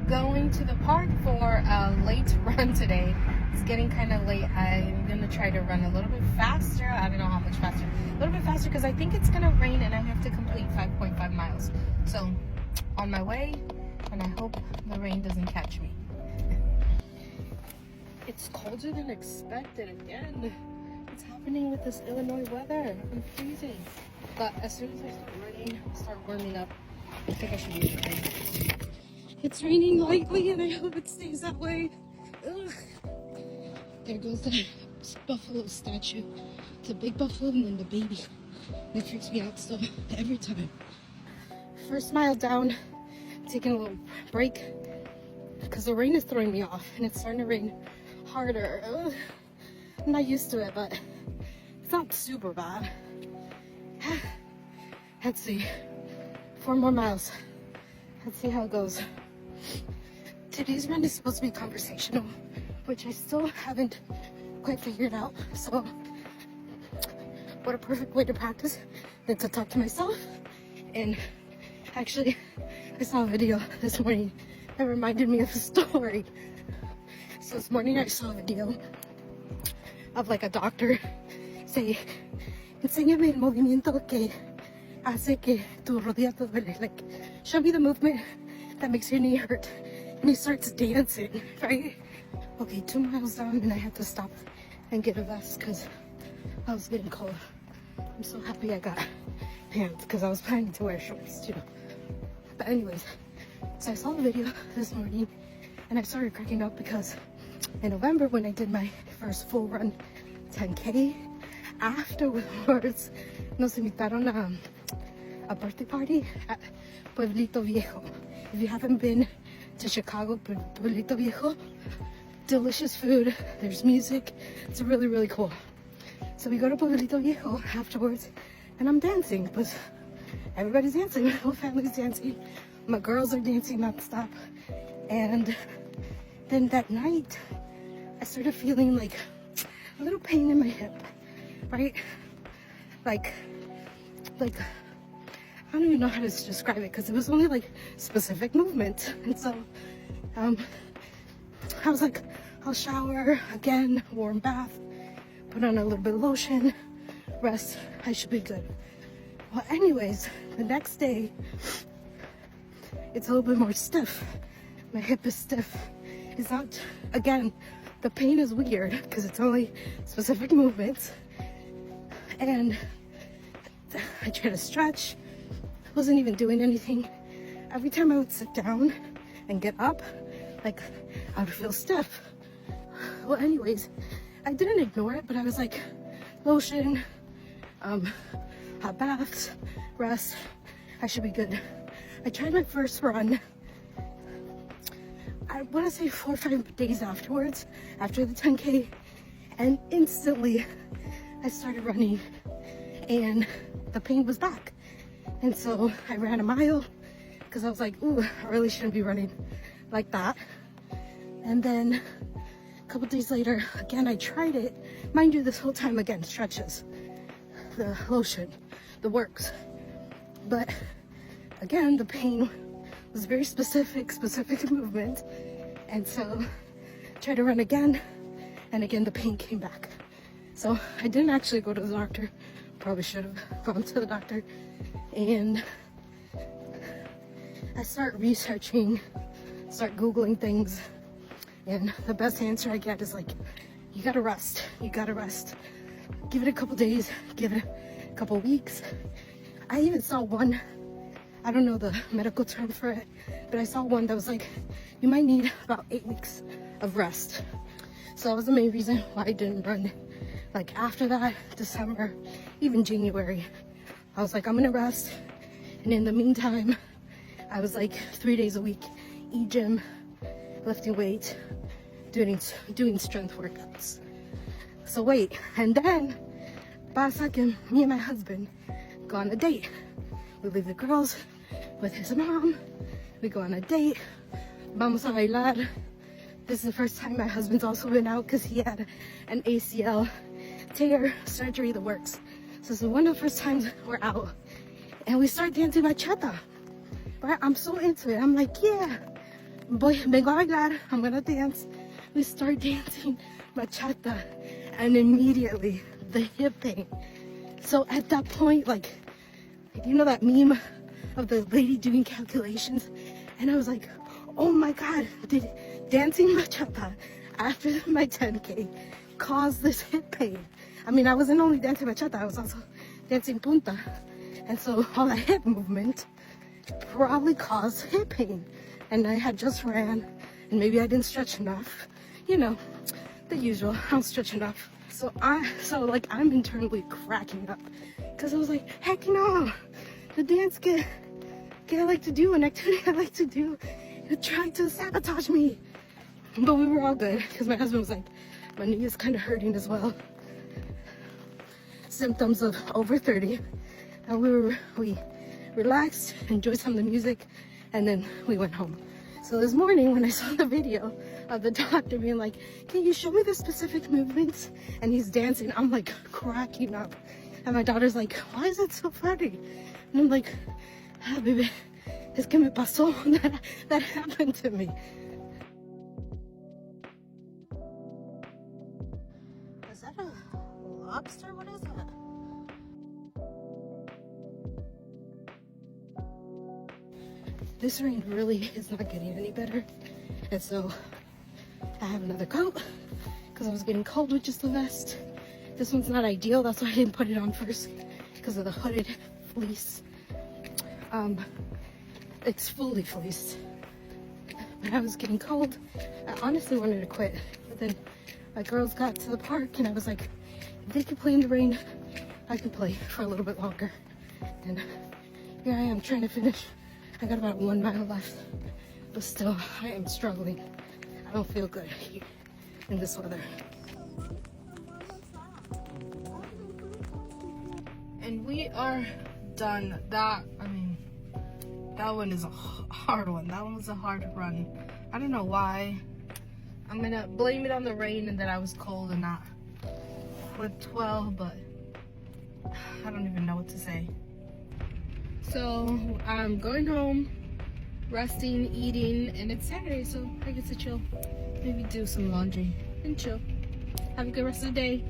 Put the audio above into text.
going to the park for a late run today. It's getting kind of late. I'm gonna try to run a little bit faster. I don't know how much faster. A little bit faster because I think it's gonna rain and I have to complete 5.5 miles. So on my way, and I hope the rain doesn't catch me. It's colder than expected again. What's happening with this Illinois weather? I'm freezing. But as soon as I start running, start warming up, I think I should be okay. It's raining lightly and I hope it stays that way. Ugh. There goes the buffalo statue. It's a big buffalo and then the baby. It freaks me out so every time. First mile down, taking a little break because the rain is throwing me off and it's starting to rain harder. Ugh. I'm not used to it, but it's not super bad. Let's see, 4 more miles. Let's see how it goes. Today's run is supposed to be conversational, which I still haven't quite figured out. So what a perfect way to practice than to talk to myself. And actually, I saw a video this morning that reminded me of a story. So this morning I saw a video of like a doctor say, enséñame el movimiento que hace que tu rodilla te duele. Like, show me the movement that makes your knee hurt. And he starts dancing, right? Okay, 2 miles down and I had to stop and get a vest because I was getting cold. I'm so happy I got pants because I was planning to wear shorts too. But anyways, so I saw the video this morning and I started cracking up because in November when I did my first full run 10K, afterwards nos invitaron a birthday party at Pueblito Viejo. If you haven't been to Chicago, Pueblito Viejo, delicious food, there's music, it's really, really cool. So we go to Pueblito Viejo afterwards and I'm dancing because everybody's dancing, my whole family's dancing, my girls are dancing non-stop. And then that night, I started feeling like a little pain in my hip, right? Like I don't even know how to describe it because it was only like specific movement. And so I was like, I'll shower again, warm bath, put on a little bit of lotion, rest, I should be good. Well, anyways, the next day, it's a little bit more stiff. My hip is stiff. It's not, again, the pain is weird because it's only specific movements. And I try to stretch, wasn't even doing anything. Every time I would sit down and get up, like I would feel stiff. Well, anyways, I didn't ignore it, but I was like, lotion, hot baths, rest, I should be good. I tried my first run, I want to say 4 or 5 days afterwards, after the 10K, and instantly I started running and the pain was back. And so I ran a mile because I was like, ooh, I really shouldn't be running like that. And then a couple days later, again, I tried it. Mind you, this whole time, again, stretches, the lotion, the works. But again, the pain was very specific movement. And so I tried to run again, and again, the pain came back. So I didn't actually go to the doctor. Probably should have gone to the doctor. And I start researching, start Googling things. And the best answer I get is like, you gotta rest, you gotta rest. Give it a couple days, give it a couple weeks. I even saw one, I don't know the medical term for it, but I saw one that was like, you might need about 8 weeks of rest. So that was the main reason why I didn't run. Like after that, December, even January, I was like, I'm gonna rest. And in the meantime, I was like 3 days a week, e-gym, lifting weights, doing strength workouts. So wait, and then pasa que me and my husband go on a date. We leave the girls with his mom, we go on a date, vamos a bailar. This is the first time my husband's also been out because he had an ACL tear surgery, the works. So this is one of the first times we're out and we start dancing bachata. Right? I'm so into it. I'm like, yeah, vengo a bailar, I'm gonna dance. We start dancing bachata, and immediately the hip pain. So at that point, like, you know that meme of the lady doing calculations? And I was like, oh my God, did dancing bachata after my 10K cause this hip pain? I mean, I wasn't only dancing bachata, I was also dancing punta. And so all that hip movement probably caused hip pain. And I had just ran, and maybe I didn't stretch enough. You know, the usual, I don't stretch enough. So I'm internally cracking up. Cause I was like, heck no, the dance kid I like to do, an activity I like to do, it tried to sabotage me. But we were all good, because my husband was like, my knee is kind of hurting as well. Symptoms of over 30. And we relaxed, enjoyed some of the music, and then we went home. So this morning when I saw the video of the doctor being like, can you show me the specific movements? And he's dancing, I'm like cracking up. And my daughter's like, why is it so funny? And I'm like, ah, baby, es que me pasó. That happened to me. Is that a lobster? What is that? This rain really is not getting any better. And so I have another coat because I was getting cold with just the vest. This one's not ideal, that's why I didn't put it on first, because of the hooded fleece. It's fully fleeced. But I was getting cold. I honestly wanted to quit, but then my girls got to the park and I was like, if they could play in the rain, I could play for a little bit longer. And here I am trying to finish. I got about 1 mile left, but still I am struggling. I don't feel good here in this weather. And we are done. That one is a hard one. That one was a hard run. I don't know why. I'm gonna blame it on the rain and that I was cold and not with 12, but I don't even know what to say. So I'm going home, resting, eating, and it's Saturday, so I get to chill. Maybe do some laundry and chill. Have a good rest of the day.